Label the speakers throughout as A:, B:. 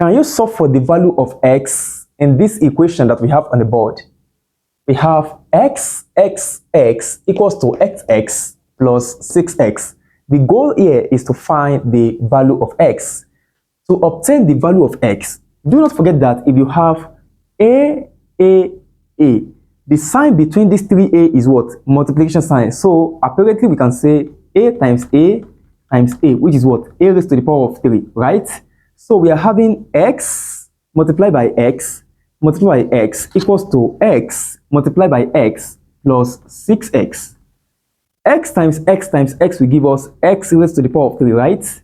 A: Can you solve for the value of x in this equation that we have on the board? We have x equals to xx plus 6x. The goal here is to find the value of x. To obtain the value of x, do not forget that if you have a, the sign between these three a is what? Multiplication sign. So apparently we can say a times a times a, which is what? A raised to the power of 3, right? So we are having x multiplied by x multiplied by x equals to x multiplied by x plus 6x. X times x will give us x raised to the power of 3, right?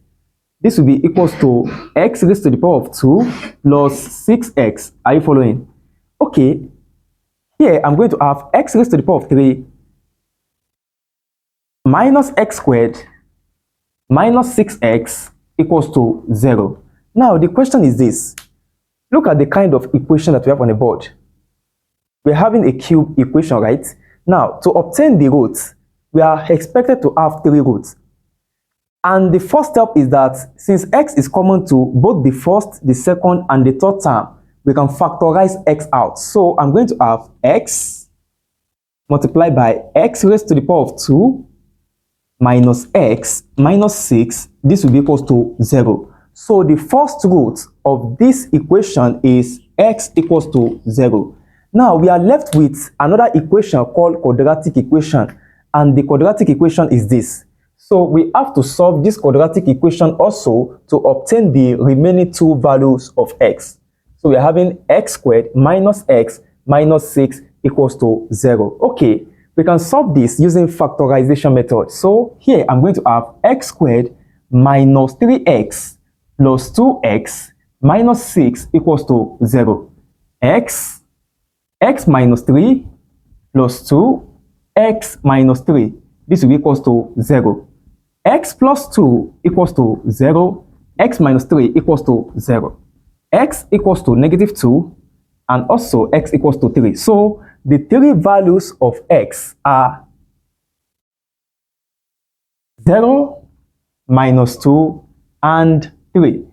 A: This will be equals to x raised to the power of 2 plus 6x. Are you following? Okay, here I'm going to have x raised to the power of 3 minus x squared minus 6x equals to 0. Now the question is this. Look at the kind of equation that we have on the board. We're having a cube equation, right? Now, to obtain the roots, we are expected to have 3 roots. And the first step is that since x is common to both the first, the second, and the third term, we can factorize x out. So I'm going to have x multiplied by x raised to the power of 2 minus x minus 6. This will be equals to 0. So the first root of this equation is x equals to 0. Now we are left with another equation called quadratic equation, and the quadratic equation is this. So we have to solve this quadratic equation also to obtain the remaining 2 values of x. So we are having x squared minus x minus 6 equals to 0. Okay, we can solve this using factorization method. So here I'm going to have x squared minus 3x plus 2x minus 6 equals to 0. x minus 3 plus 2, x minus 3. This will be equals to 0. X plus 2 equals to 0. X minus 3 equals to 0. X equals to negative 2. And also x equals to 3. So the 3 values of x are 0, minus 2, and 3.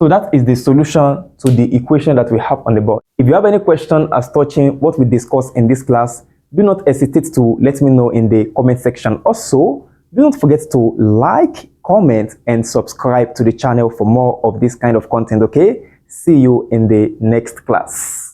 A: So that is the solution to the equation that we have on the board. If you have any question as touching what we discussed in this class, do not hesitate to let me know in the comment section. Also, do not forget to like, comment, and subscribe to the channel for more of this kind of content, okay? See you in the next class.